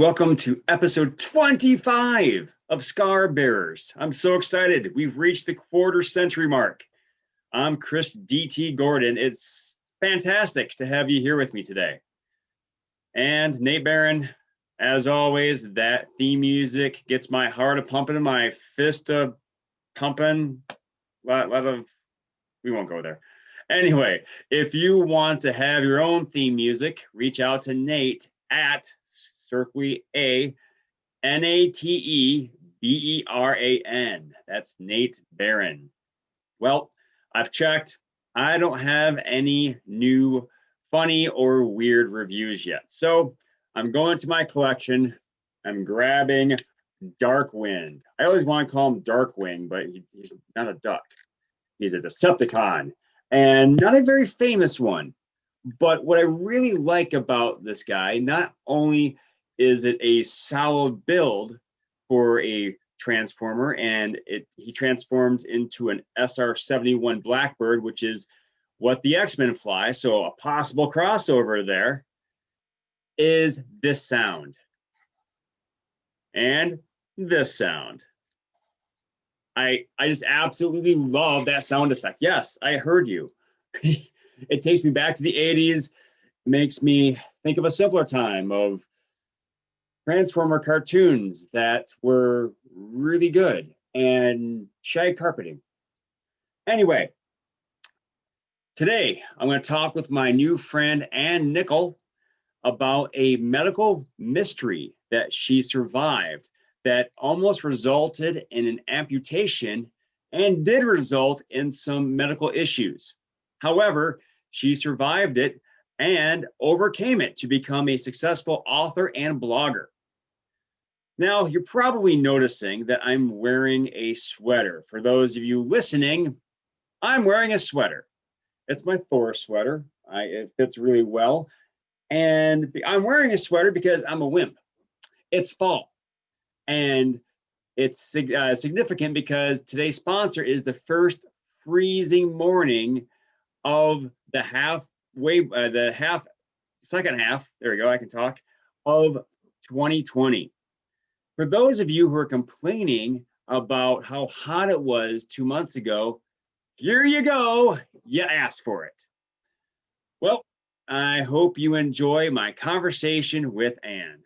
welcome to episode 25 of Scar Bearers. I'm so excited. We've reached the quarter century mark. I'm Chris D.T. Gordon. It's fantastic to have you here with me today. And Nate Barron, as always, that theme music gets my heart a-pumping and my fist a-pumping. We won't go there. Anyway, if you want to have your own theme music, reach out to Nate at Circly Nateberan. That's Nate Barron. Well, I've checked. I don't have any new funny or weird reviews yet. So I'm going to my collection. I'm grabbing Darkwind. I always want to call him Darkwing, but he's not a duck. He's a Decepticon, and not a very famous one. But what I really like about this guy, not only is it a solid build for a Transformer, and he transformed into an SR-71 Blackbird, which is what the X-Men fly, so a possible crossover there, is this sound. And this sound. I just absolutely love that sound effect. Yes, I heard you. It takes me back to the 80s, makes me think of a simpler time of Transformer cartoons that were really good and shag carpeting. Anyway, today I'm going to talk with my new friend Ann Nickell about a medical mystery that she survived that almost resulted in an amputation and did result in some medical issues. However, she survived it and overcame it to become a successful author and blogger. Now, you're probably noticing that I'm wearing a sweater. For those of you listening, I'm wearing a sweater. It's my Thor sweater. It fits really well. And I'm wearing a sweater because I'm a wimp. It's fall. And it's significant because today's sponsor is the first freezing morning of the second half, there we go, I can talk, of 2020. For those of you who are complaining about how hot it was 2 months ago, here you go, you asked for it. Well, I hope you enjoy my conversation with Ann.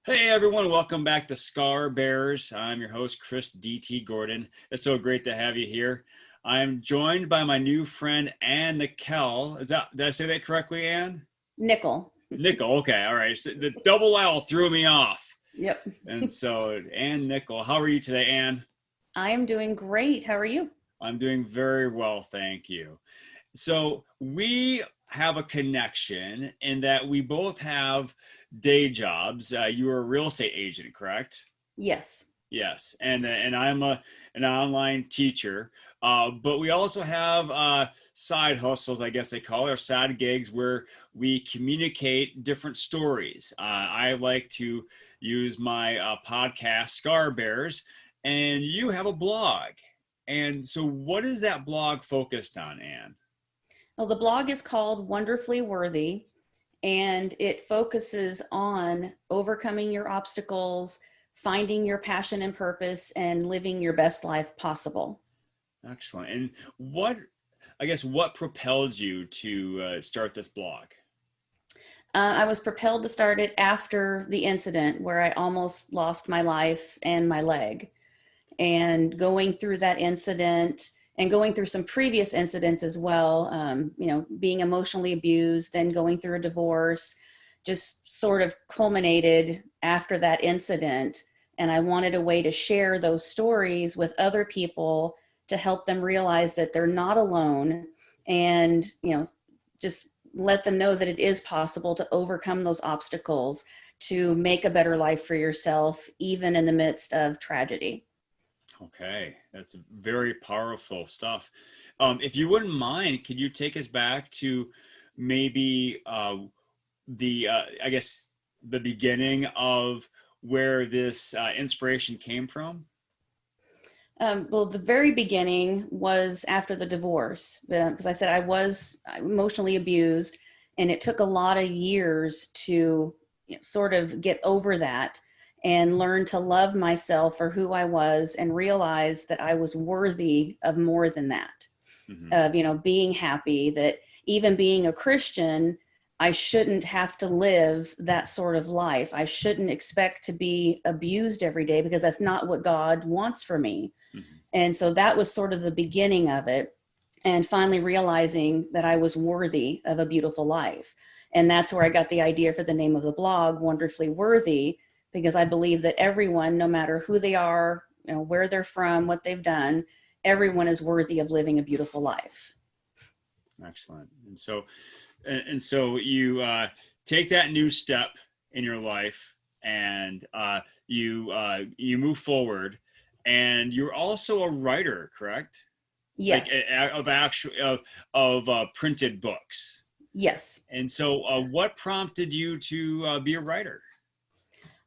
Hey everyone, welcome back to Scar Bearers. I'm your host, Chris D.T. Gordon. It's so great to have you here. I'm joined by my new friend, Ann Nickell. Did I say that correctly, Ann? Nickell. Nickell, okay, all right. So the double L threw me off. Yep. And so, Ann Nickell, how are you today, Ann? I am doing great. How are you? I'm doing very well, thank you. So we have a connection in that we both have day jobs. You are a real estate agent, correct? Yes. Yes, and I'm an online teacher, but we also have side hustles, I guess they call it, or side gigs, where we communicate different stories. I like to use my podcast, Scar Bears, and you have a blog. And so what is that blog focused on, Ann? Well, the blog is called Wonderfully Worthy, and it focuses on overcoming your obstacles, finding your passion and purpose, and living your best life possible. Excellent. And what propelled you to start this blog? I was propelled to start it after the incident where I almost lost my life and my leg. And going through that incident and going through some previous incidents as well, being emotionally abused, then going through a divorce, just sort of culminated after that incident. And I wanted a way to share those stories with other people to help them realize that they're not alone, and, just let them know that it is possible to overcome those obstacles, to make a better life for yourself, even in the midst of tragedy. Okay, that's very powerful stuff. If you wouldn't mind, could you take us back to maybe the beginning of where this inspiration came from? Well, the very beginning was after the divorce, because I said I was emotionally abused, and it took a lot of years to sort of get over that. and learned to love myself for who I was and realize that I was worthy of more than that, of, being happy, that even being a Christian, I shouldn't have to live that sort of life. I shouldn't expect to be abused every day because that's not what God wants for me. Mm-hmm. And so that was sort of the beginning of it. And finally realizing that I was worthy of a beautiful life. And that's where I got the idea for the name of the blog, Wonderfully Worthy, because I believe that everyone, no matter who they are, where they're from, what they've done, everyone is worthy of living a beautiful life. Excellent. And so you take that new step in your life, and you move forward, and you're also a writer, correct? Yes. Like of printed books. Yes. And so what prompted you to be a writer?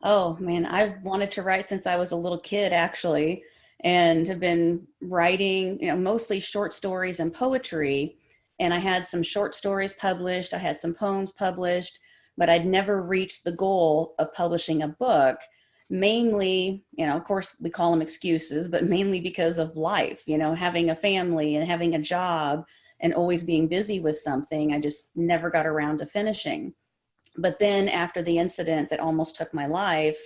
Oh man, I've wanted to write since I was a little kid, actually, and have been writing, mostly short stories and poetry. And I had some short stories published, I had some poems published, but I'd never reached the goal of publishing a book. Mainly, of course, we call them excuses, but mainly because of life, having a family and having a job and always being busy with something. I just never got around to finishing. But then after the incident that almost took my life,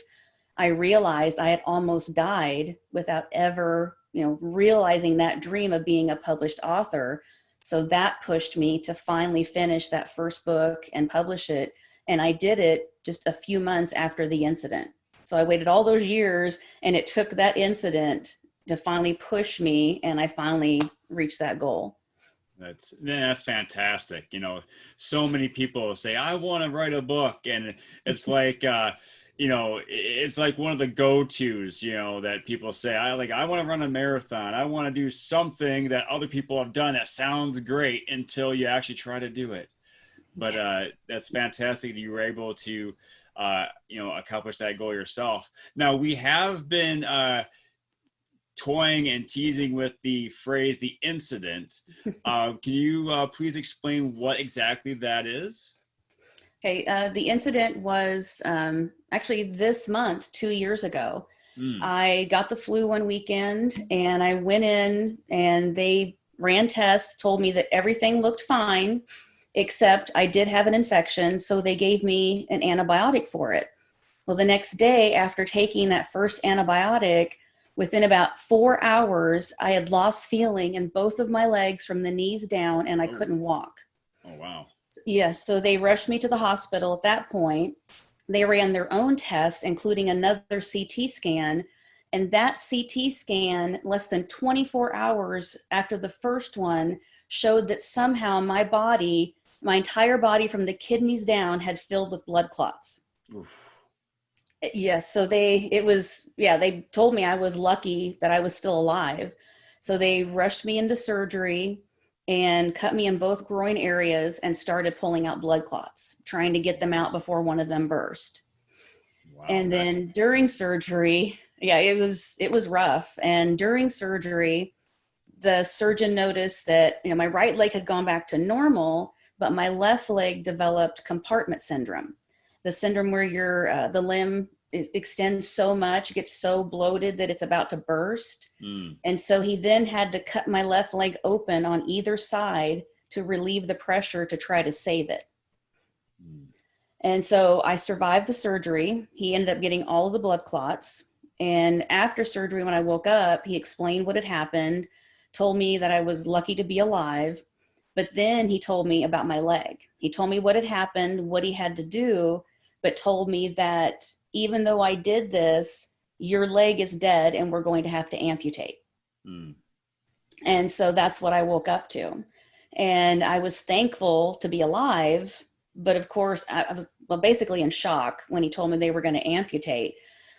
I realized I had almost died without ever, realizing that dream of being a published author. So that pushed me to finally finish that first book and publish it. And I did it just a few months after the incident. So I waited all those years, and it took that incident to finally push me, and I finally reached that goal. That's fantastic. So many people say, I want to write a book. And it's like, it's like one of the go-tos, that people say, I want to run a marathon. I want to do something that other people have done that sounds great until you actually try to do it. But that's fantastic that you were able to, accomplish that goal yourself. Now, we have been toying and teasing with the phrase "the incident." Can you please explain what exactly that is? Okay, the incident was actually this month, 2 years ago. Mm. I got the flu one weekend, and I went in and they ran tests, told me that everything looked fine, except I did have an infection. So they gave me an antibiotic for it. Well, the next day after taking that first antibiotic, within about 4 hours, I had lost feeling in both of my legs from the knees down, and I Oh. couldn't walk. Oh, wow. Yes, so they rushed me to the hospital at that point. They ran their own test, including another CT scan. And that CT scan, less than 24 hours after the first one, showed that somehow my body, my entire body from the kidneys down, had filled with blood clots. Oof. Yes, so they told me I was lucky that I was still alive. So they rushed me into surgery and cut me in both groin areas and started pulling out blood clots, trying to get them out before one of them burst. Wow. And then during surgery, it was rough. And during surgery, the surgeon noticed that, my right leg had gone back to normal, but my left leg developed compartment syndrome, the syndrome where the limb extends so much, it gets so bloated that it's about to burst. Mm. And so he then had to cut my left leg open on either side to relieve the pressure to try to save it. Mm. And so I survived the surgery. He ended up getting all of the blood clots. And after surgery, when I woke up, he explained what had happened, told me that I was lucky to be alive. But then he told me about my leg. He told me what had happened, what he had to do, but told me that even though I did this, your leg is dead and we're going to have to amputate. Mm. And so that's what I woke up to. And I was thankful to be alive. But of course, I was basically in shock when he told me they were going to amputate.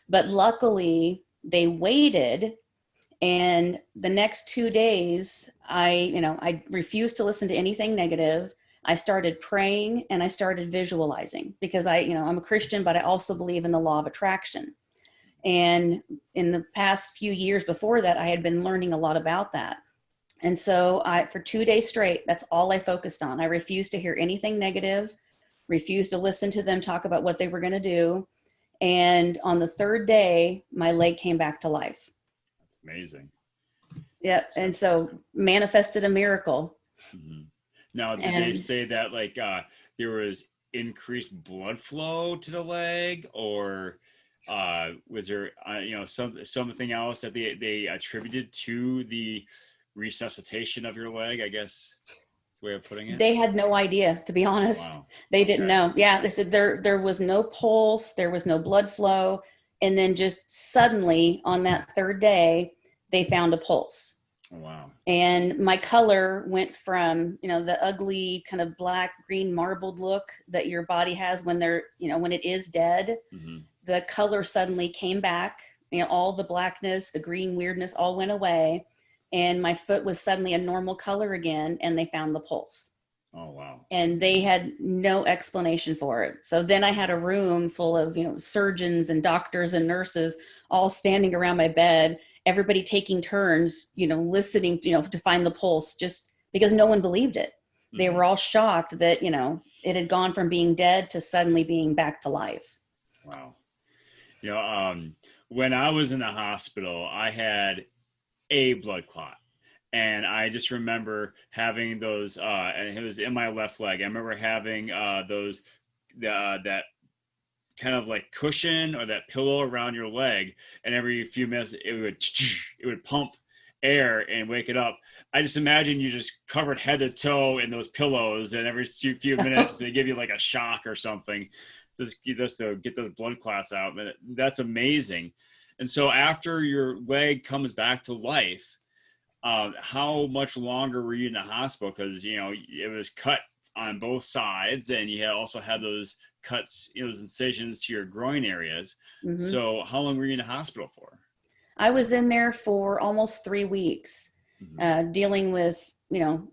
But luckily, they waited. And the next 2 days, I refused to listen to anything negative. I started praying and I started visualizing because I'm a Christian, but I also believe in the law of attraction. And in the past few years before that, I had been learning a lot about that. And so for 2 days straight, that's all I focused on. I refused to hear anything negative, refused to listen to them talk about what they were going to do. And on the third day, my leg came back to life. That's amazing. Yeah. And so manifested a miracle. Mm-hmm. Now, did they And say that like there was increased blood flow to the leg, or was there something else that they attributed to the resuscitation of your leg? I guess that's the way of putting it. they had no idea, to be honest. Wow. They didn't know. Yeah, they said there was no pulse, there was no blood flow, and then just suddenly on that third day, they found a pulse. Oh, wow. And my color went from, the ugly kind of black green marbled look that your body has when when it is dead. Mm-hmm. The color suddenly came back, all the blackness, the green weirdness all went away. And my foot was suddenly a normal color again, and they found the pulse. Oh, wow. And they had no explanation for it. So then I had a room full of, surgeons and doctors and nurses all standing around my bed, everybody taking turns, listening, to find the pulse, just because no one believed it. Mm-hmm. They were all shocked that, it had gone from being dead to suddenly being back to life. Wow. When I was in the hospital, I had a blood clot. And I just remember having those, and it was in my left leg. I remember having that kind of like cushion or that pillow around your leg, and every few minutes it would pump air and wake it up. I just imagine you just covered head to toe in those pillows, and every few minutes they give you like a shock or something, just to get those blood clots out. That's amazing. And so after your leg comes back to life, how much longer were you in the hospital? Because it was cut on both sides, and you also had those cuts, those incisions to your groin areas. Mm-hmm. So how long were you in the hospital for? I was in there for almost 3 weeks, mm-hmm. Dealing with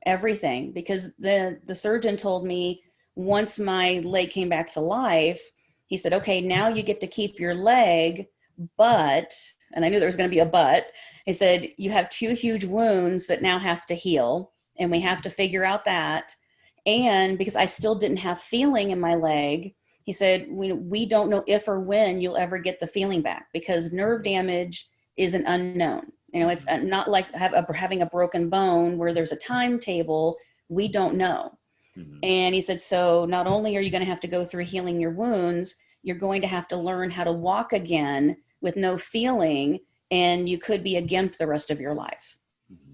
everything, because the surgeon told me once my leg came back to life, he said, okay, now you get to keep your leg, but, and I knew there was going to be a but, he said, you have 2 huge wounds that now have to heal, and we have to figure out that. And because I still didn't have feeling in my leg, he said, we don't know if or when you'll ever get the feeling back, because nerve damage is an unknown. It's not like having a broken bone where there's a timetable. We don't know. Mm-hmm. And he said, so not only are you going to have to go through healing your wounds, you're going to have to learn how to walk again with no feeling, and you could be a gimp the rest of your life. Mm-hmm.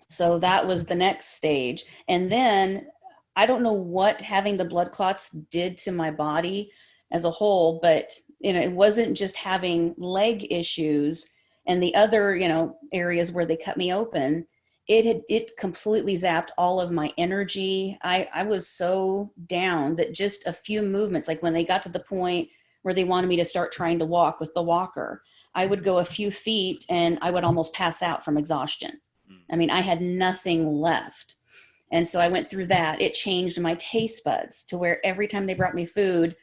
So that was the next stage. And then I don't know what having the blood clots did to my body as a whole, but it wasn't just having leg issues and the other, areas where they cut me open. It completely zapped all of my energy. I was so down that just a few movements, like when they got to the point where they wanted me to start trying to walk with the walker, I would go a few feet and I would almost pass out from exhaustion. I mean, I had nothing left. And so I went through that. It changed my taste buds to where every time they brought me food,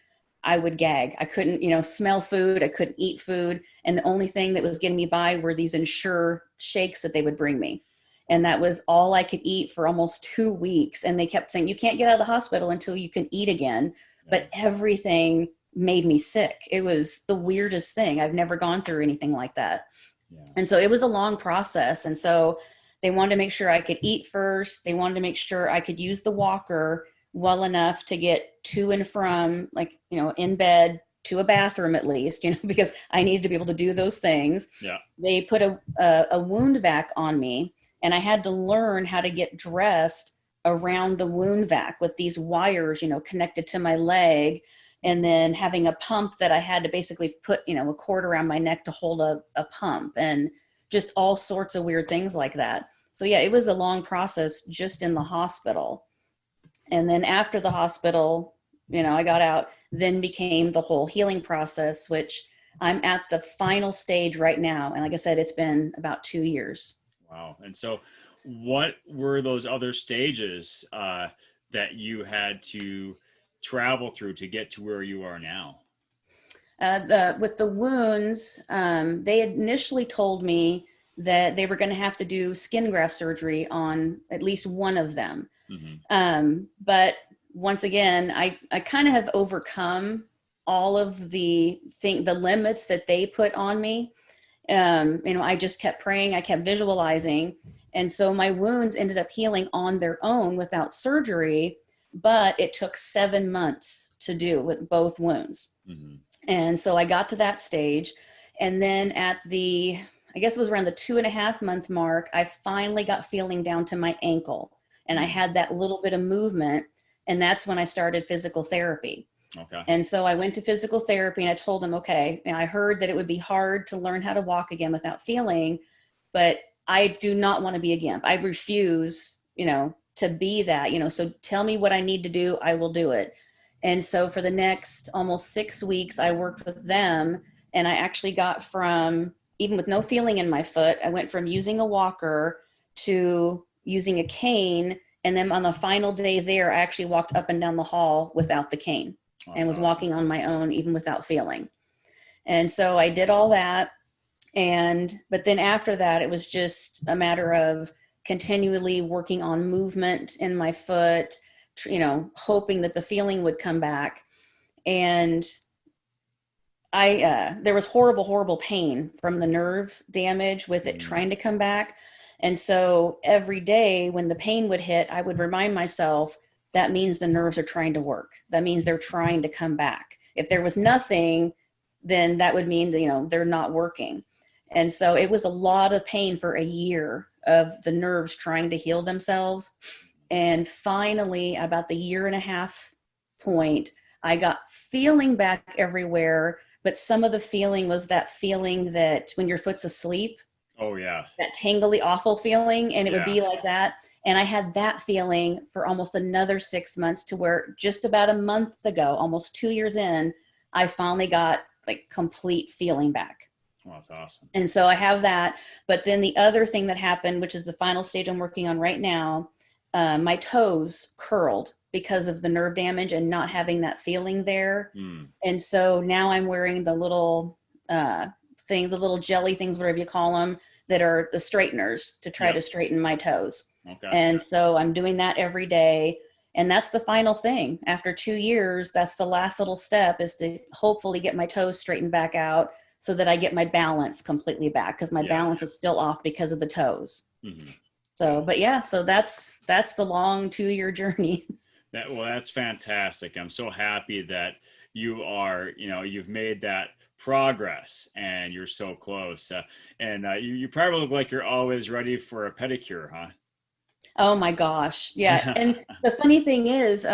I would gag. I couldn't, smell food. I couldn't eat food. And the only thing that was getting me by were these Ensure shakes that they would bring me. And that was all I could eat for almost 2 weeks. And they kept saying, you can't get out of the hospital until you can eat again. But everything made me sick. It was the weirdest thing. I've never gone through anything like that. Yeah. And so it was a long process. And so they wanted to make sure I could eat first. They wanted to make sure I could use the walker well enough to get to and from, like, in bed to a bathroom at least, because I needed to be able to do those things. Yeah. They put a wound vac on me, and I had to learn how to get dressed around the wound vac with these wires, connected to my leg, and then having a pump that I had to basically put, a cord around my neck to hold a pump, and just all sorts of weird things like that. So yeah, it was a long process just in the hospital. And then after the hospital, I got out, then became the whole healing process, which I'm at the final stage right now. And like I said, it's been about 2 years. Wow. And so what were those other stages that you had to travel through to get to where you are now? With the wounds, they initially told me that they were going to have to do skin graft surgery on at least one of them. Mm-hmm. But once again, I kind of have overcome all of the limits that they put on me. I just kept praying, I kept visualizing. And so my wounds ended up healing on their own without surgery, but it took 7 months to do with both wounds. Mm-hmm. And so I got to that stage. And then I guess it was around the 2.5 month mark, I finally got feeling down to my ankle. And I had that little bit of movement. And that's when I started physical therapy. Okay. And so I went to physical therapy and I told them, okay, and I heard that it would be hard to learn how to walk again without feeling, but I do not want to be a gimp. I refuse, to be that, so tell me what I need to do. I will do it. And so for the next almost 6 weeks, I worked with them, and I actually got from, even with no feeling in my foot, I went from using a walker to using a cane. And then on the final day there, I actually walked up and down the hall without the cane. And was awesome. Walking on my own, even without feeling. And so I did all that. But then after that, it was just a matter of continually working on movement in my foot, hoping that the feeling would come back. And there was horrible pain from the nerve damage with it trying to come back. And so every day when the pain would hit, I would remind myself, that means the nerves are trying to work. That means they're trying to come back. If there was nothing, then that would mean that, they're not working. And so it was a lot of pain for a year of the nerves trying to heal themselves. And finally, about the 1.5 year point, I got feeling back everywhere. But some of the feeling was that feeling that when your foot's asleep. Oh, yeah. That tingly, awful feeling. And it would be like that. And I had that feeling for almost another 6 months, to where just about a month ago, almost 2 years in, I finally got like complete feeling back. Well, that's awesome. And so I have that. But then the other thing that happened, which is the final stage I'm working on right now, my toes curled because of the nerve damage and not having that feeling there. And so now I'm wearing the little things, the little jelly things, whatever you call them, that are the straighteners to try to straighten my toes. Okay. And so I'm doing that every day. And that's the final thing. After 2 years, that's the last little step, is to hopefully get my toes straightened back out so that I get my balance completely back, because my balance is still off because of the toes. Mm-hmm. So, but so that's the long 2-year journey. That's fantastic. I'm so happy that you are, you've made that progress and you're so close. You probably look like you're always ready for a pedicure, huh? Oh my gosh. Yeah. And the funny thing is,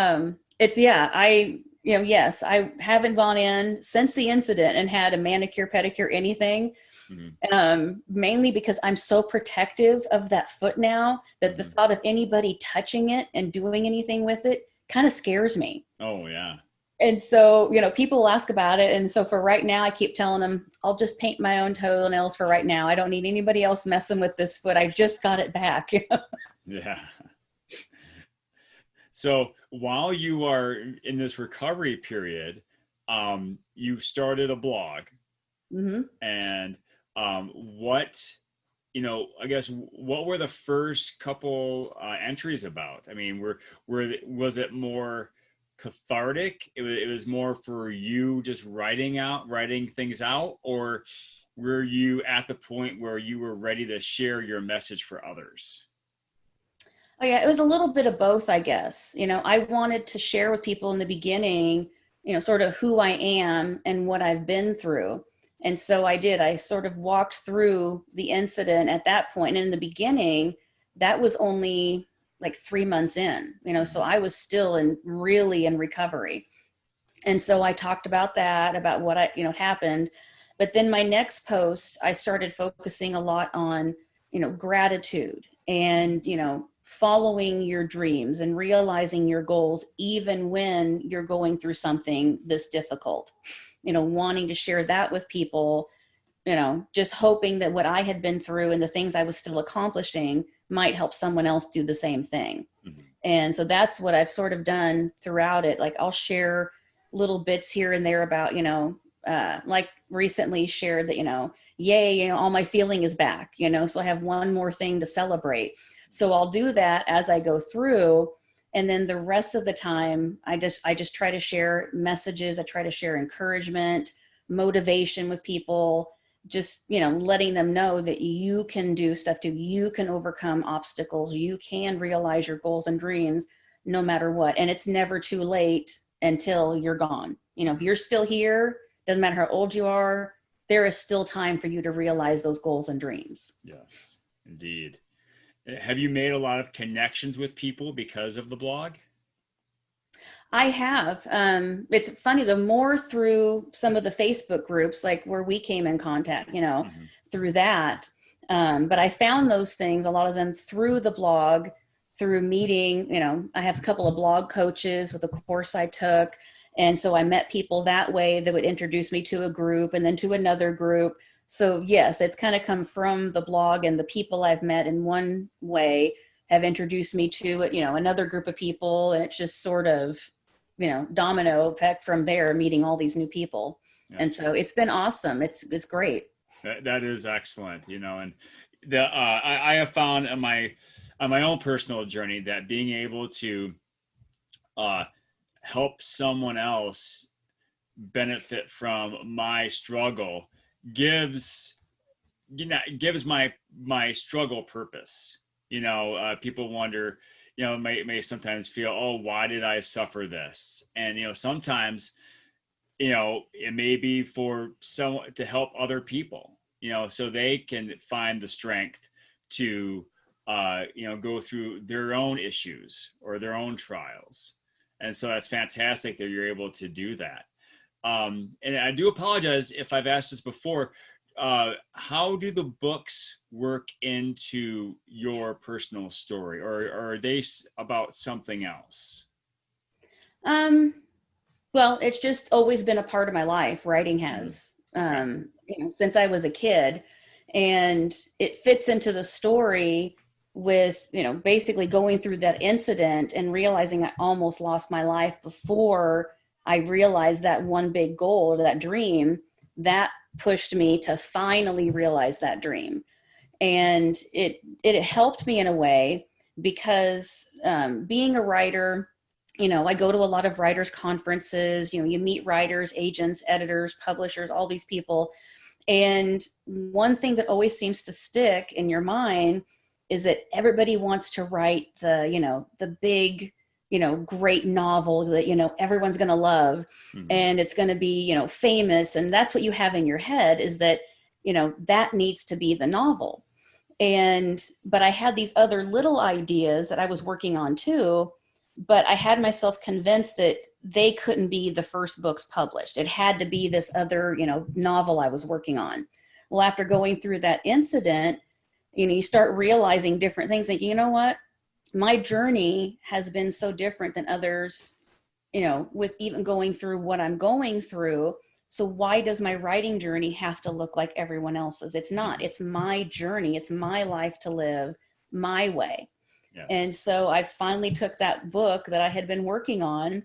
yes, I haven't gone in since the incident and had a manicure, pedicure, anything. Mm-hmm. Mainly because I'm so protective of that foot now that the thought of anybody touching it and doing anything with it kind of scares me. Oh yeah. And so, people will ask about it. And so for right now, I keep telling them, I'll just paint my own toenails for right now. I don't need anybody else messing with this foot. I just got it back. Yeah. So while you are in this recovery period, you started a blog. Mm-hmm. And what were the first couple entries about? I mean, was it more cathartic? It was more for you just writing things out, or were you at the point where you were ready to share your message for others? Oh yeah, it was a little bit of both, I guess. I wanted to share with people in the beginning, sort of who I am and what I've been through. And so I did. I sort of walked through the incident at that point. And in the beginning, that was only like 3 months in, so I was still really in recovery. And so I talked about that, about what happened. But then my next post, I started focusing a lot on, gratitude and, following your dreams and realizing your goals, even when you're going through something this difficult, wanting to share that with people, just hoping that what I had been through and the things I was still accomplishing might help someone else do the same thing. Mm-hmm. And so that's what I've sort of done throughout it. Like I'll share little bits here and there about, like recently shared that, yay, all my feeling is back, so I have one more thing to celebrate. So I'll do that as I go through. And then the rest of the time, I just try to share messages. I try to share encouragement, motivation with people, just, letting them know that you can do stuff too. You can overcome obstacles. You can realize your goals and dreams no matter what. And it's never too late until you're gone. If you're still here, doesn't matter how old you are, there is still time for you to realize those goals and dreams. Yes, indeed. Have you made a lot of connections with people because of the blog? I have. It's funny, the more through some of the Facebook groups, like where we came in contact, through that. But I found those things, a lot of them through the blog, through meeting, I have a couple of blog coaches with a course I took. And so I met people that way that would introduce me to a group and then to another group. So yes, it's kind of come from the blog, and the people I've met in one way have introduced me to, another group of people. And it's just sort of, domino effect from there, meeting all these new people. Yeah. And so it's been awesome. It's great. That is excellent. And I have found on my own personal journey that being able to help someone else benefit from my struggle gives my struggle purpose. People wonder, may sometimes feel, oh, why did I suffer this? And sometimes it may be for someone to help other people, so they can find the strength to go through their own issues or their own trials. And so that's fantastic that you're able to do that. And I do apologize if I've asked this before. How do the books work into your personal story, or are they about something else? Well, it's just always been a part of my life. Writing has, since I was a kid, and it fits into the story with, basically going through that incident and realizing I almost lost my life before I realized that one big goal, or that dream, that pushed me to finally realize that dream. And it helped me in a way because being a writer, I go to a lot of writers' conferences, you meet writers, agents, editors, publishers, all these people. And one thing that always seems to stick in your mind is that everybody wants to write the big, great novel that, everyone's going to love, and it's going to be, famous. And that's what you have in your head, is that, that needs to be the novel. But I had these other little ideas that I was working on too, but I had myself convinced that they couldn't be the first books published. It had to be this other, novel I was working on. Well, after going through that incident, you start realizing different things, thinking, you know what, my journey has been so different than others, with even going through what I'm going through. So why does my writing journey have to look like everyone else's? It's not. It's my journey. It's my life to live my way. Yes. And so I finally took that book that I had been working on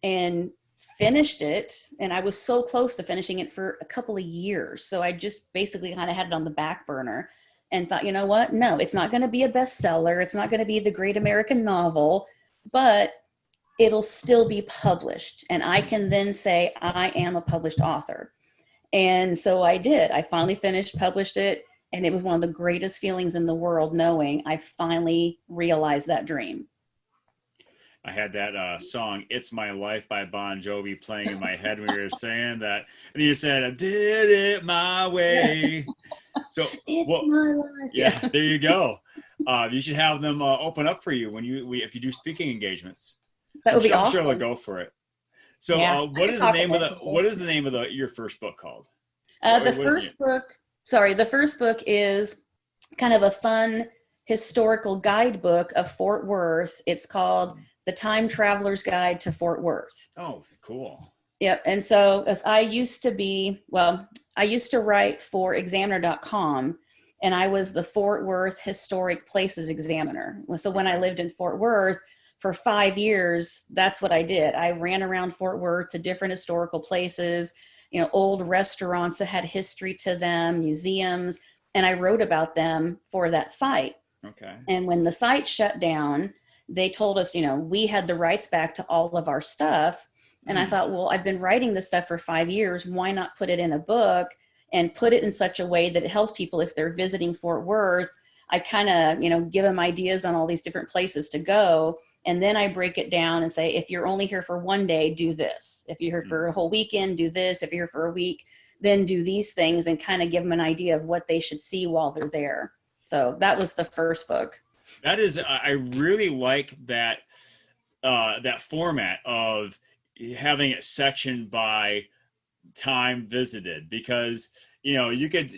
and finished it. And I was so close to finishing it for a couple of years. So I just basically kind of had it on the back burner and thought, you know what? No, it's not going to be a bestseller. It's not going to be the great American novel, but it'll still be published. And I can then say, I am a published author. And so I did. I finally finished, published it. And it was one of the greatest feelings in the world, knowing I finally realized that dream. I had that song, It's My Life by Bon Jovi playing in my head when you were saying that. And you said, I did it my way. So it's my life. Yeah, there you go. You should have them open up for you if you do speaking engagements. That would be awesome. I'm sure they'll go for it. So yeah, what is the name of your first book called? The first book is kind of a fun historical guidebook of Fort Worth. It's called The Time Traveler's Guide to Fort Worth. Oh, cool. Yep. And so as I used to write for examiner.com, and I was the Fort Worth Historic Places Examiner. So when I lived in Fort Worth for 5 years, that's what I did. I ran around Fort Worth to different historical places, old restaurants that had history to them, museums, and I wrote about them for that site. Okay. And when the site shut down, they told us, we had the rights back to all of our stuff. And I thought, well, I've been writing this stuff for 5 years. Why not put it in a book and put it in such a way that it helps people if they're visiting Fort Worth? I kind of, give them ideas on all these different places to go. And then I break it down and say, if you're only here for one day, do this. If you're here for a whole weekend, do this. If you're here for a week, then do these things, and kind of give them an idea of what they should see while they're there. So that was the first book. That is, I really like that that format of having it sectioned by time visited, because you could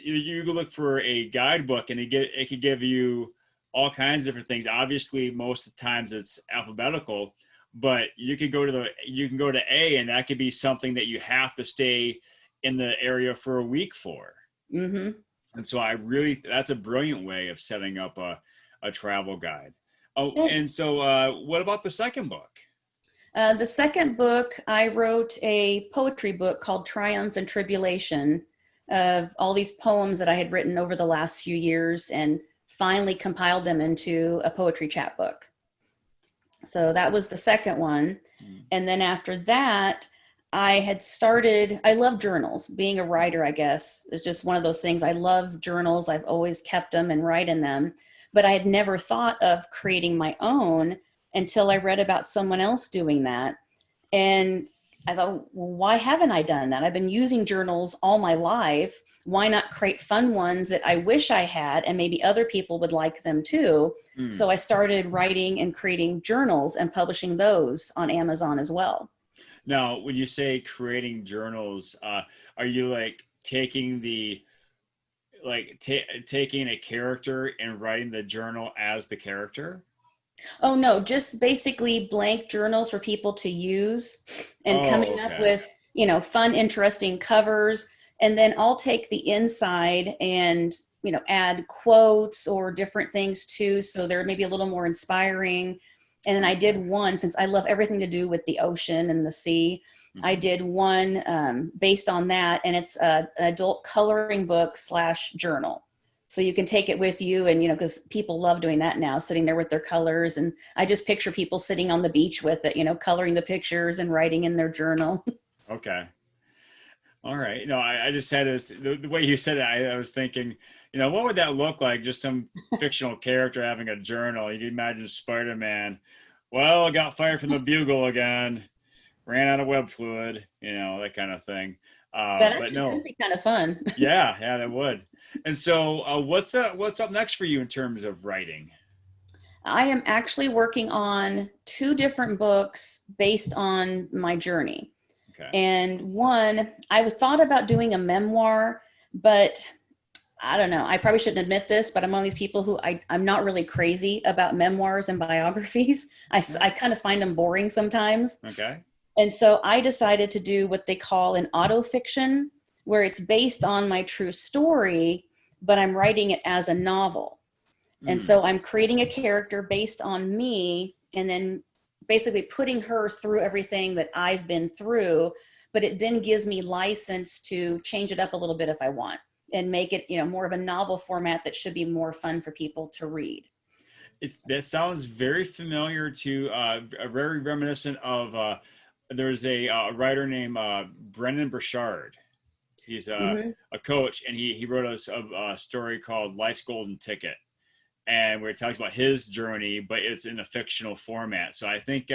look for a guidebook and it could give you all kinds of different things. Obviously, most of the times it's alphabetical, but you can go to A, and that could be something that you have to stay in the area for a week for. Mm-hmm. And so that's a brilliant way of setting up a travel guide. Oh, Thanks. and so what about the second book? The second book, I wrote a poetry book called Triumph and Tribulation, of all these poems that I had written over the last few years, and finally compiled them into a poetry chapbook. So that was the second one. And then after that, I love journals. Being a writer, I guess, is just one of those things. I love journals. I've always kept them and write in them, but I had never thought of creating my own until I read about someone else doing that. And I thought, well, why haven't I done that? I've been using journals all my life. Why not create fun ones that I wish I had, and maybe other people would like them too? So I started writing and creating journals and publishing those on Amazon as well. Now, when you say creating journals, are you like taking taking a character and writing the journal as the character? Oh, no, just basically blank journals for people to use, and coming up with, fun, interesting covers. And then I'll take the inside and, add quotes or different things too. So they're maybe a little more inspiring. And then I did one, since I love everything to do with the ocean and the sea, I did one based on that. And it's an adult coloring book / journal. So you can take it with you, and, because people love doing that now, sitting there with their colors. And I just picture people sitting on the beach with it, coloring the pictures and writing in their journal. Okay. All right. No, I just had this, the way you said it, I was thinking, what would that look like? Just some fictional character having a journal. You can imagine Spider-Man. Well, I got fired from the Bugle again, ran out of web fluid, that kind of thing. That But actually no. could be kind of fun. Yeah, that would. And so what's up next for you in terms of writing? I am actually working on 2 different books based on my journey. Okay. And one, I was thought about doing a memoir, but I don't know. I probably shouldn't admit this, but I'm one of these people who I'm not really crazy about memoirs and biographies. I kind of find them boring sometimes. Okay. And so I decided to do what they call an autofiction, where it's based on my true story, but I'm writing it as a novel. And so I'm creating a character based on me, and then basically putting her through everything that I've been through, but it then gives me license to change it up a little bit if I want, and make it, more of a novel format that should be more fun for people to read. That sounds very familiar to, very reminiscent of, there's a writer named Brendan Burchard. He's a coach, and he wrote a story called Life's Golden Ticket, and where it talks about his journey, but it's in a fictional format. So I think,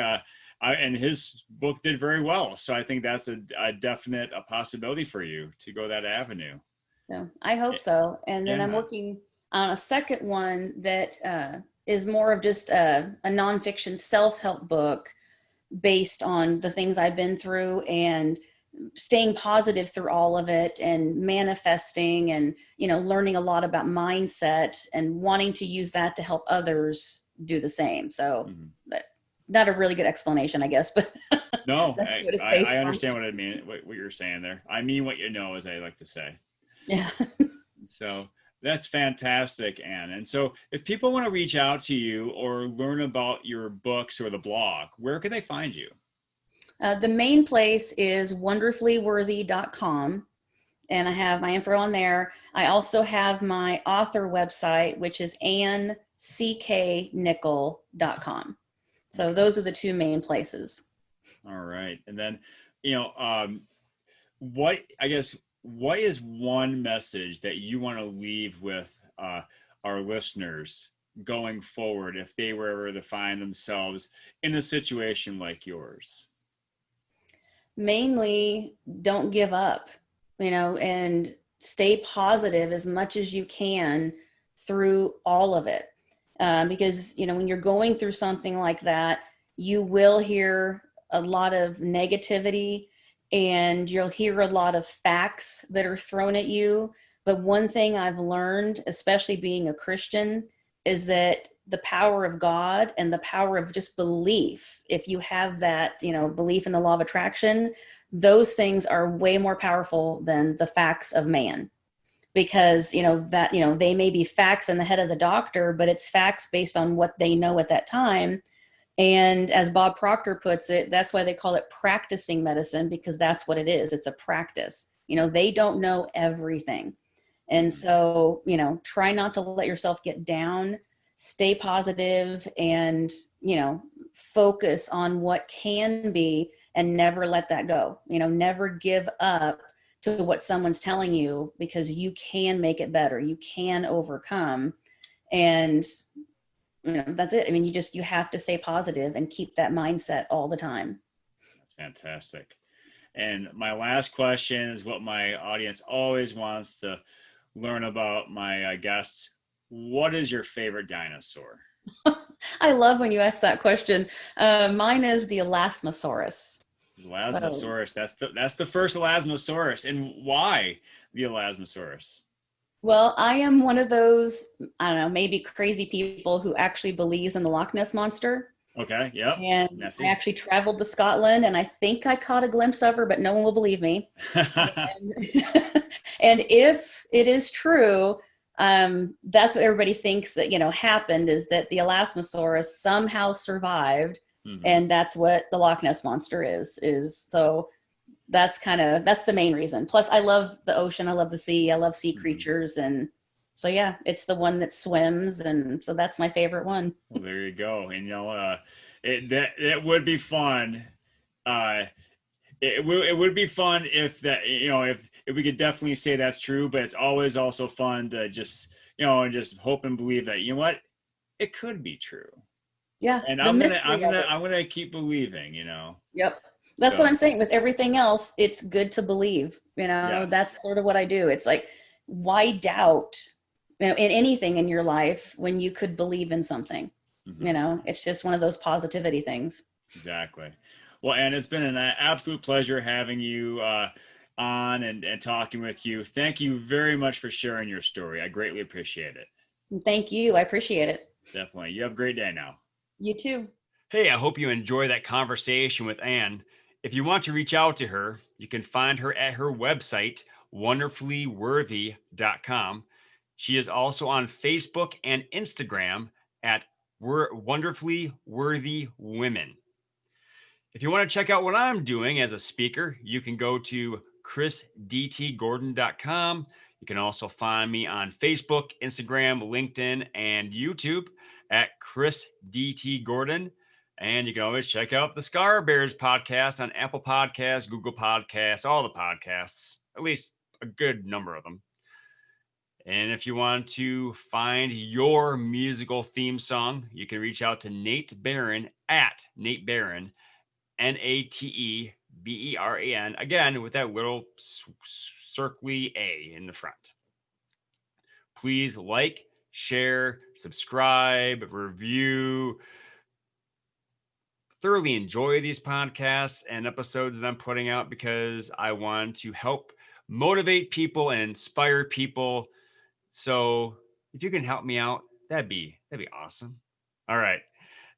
and his book did very well. So I think that's a definite possibility for you to go that avenue. So I hope so. And then I'm working on a second one that is more of just a nonfiction self-help book based on the things I've been through, and staying positive through all of it, and manifesting, and, learning a lot about mindset, and wanting to use that to help others do the same. So not a really good explanation, I guess, but no, I understand what I mean, what you're saying there. I mean what you know, as I like to say. Yeah. So that's fantastic, Ann. And so if people want to reach out to you or learn about your books or the blog, where can they find you? The main place is wonderfullyworthy.com, and I have my info on there. I also have my author website, which is Ann C.K. Nickell.com. So those are the two main places. All right. And then, you know, what I guess what is one message that you want to leave with our listeners going forward if they were ever to find themselves in a situation like yours? Mainly, don't give up, and stay positive as much as you can through all of it. Because, when you're going through something like that, you will hear a lot of negativity and you'll hear a lot of facts that are thrown at you. But one thing I've learned, especially being a Christian, is that the power of God and the power of just belief, if you have that, belief in the law of attraction, those things are way more powerful than the facts of man. Because they may be facts in the head of the doctor, but it's facts based on what they know at that time. And as Bob Proctor puts it, that's why they call it practicing medicine, because that's what it is. It's a practice. They don't know everything. And so, try not to let yourself get down, stay positive, and, focus on what can be and never let that go. Never give up to what someone's telling you, because you can make it better. You can overcome. And, that's it. I mean, you have to stay positive and keep that mindset all the time. That's fantastic. And my last question is what my audience always wants to learn about my guests. What is your favorite dinosaur? I love when you ask that question. Mine is the Elasmosaurus. So, Elasmosaurus. That's the first Elasmosaurus. And why the Elasmosaurus? well, I am one of those, I don't know, maybe crazy people who actually believes in the Loch Ness monster. Okay. Yep. And I Nessie. actually traveled to Scotland and I think I caught a glimpse of her, but no one will believe me. And, and if it is true, that's what everybody thinks that, happened, is that the Elasmosaurus somehow survived. And that's what the Loch Ness monster is. So that's the main reason. Plus I love the ocean. I love the sea. I love sea creatures. And so, yeah, it's the one that swims. And so that's my favorite one. Well, there you go. And it would be fun. Uh, it would be fun if that if we could definitely say that's true. But it's always also fun to just and just hope and believe that it could be true. Yeah, And the mystery of it. I'm gonna keep believing. Yep. That's what So I'm saying. With everything else, it's good to believe. yes. That's sort of what I do. It's like, why doubt, in anything in your life when you could believe in something? It's just one of those positivity things. Exactly. Well, and it's been an absolute pleasure having you on and talking with you. Thank you very much for sharing your story. I greatly appreciate it. Thank you. I appreciate it. Definitely. You have a great day now. You too. Hey, I hope you enjoy that conversation with Ann. If you want to reach out to her, you can find her at her website, wonderfullyworthy.com. She is also on Facebook and Instagram at Wonderfully Worthy Women. If you want to check out what I'm doing as a speaker, you can go to chrisdtgordon.com. You can also find me on Facebook, Instagram, LinkedIn, and YouTube at Chris DT Gordon. And you can always check out the Scar Bears podcast on Apple Podcasts, Google Podcasts, all the podcasts, at least a good number of them. And if you want to find your musical theme song, you can reach out to Nate Barron at Nate Barron, Nateberan, again, with that little circly A in the front. Please like, share, subscribe, review. Thoroughly enjoy these podcasts and episodes that I'm putting out because I want to help motivate people and inspire people. So if you can help me out, that'd be awesome. All right.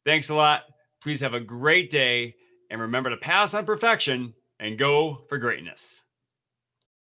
Thanks a lot. Please have a great day and remember to pass on perfection and go for greatness.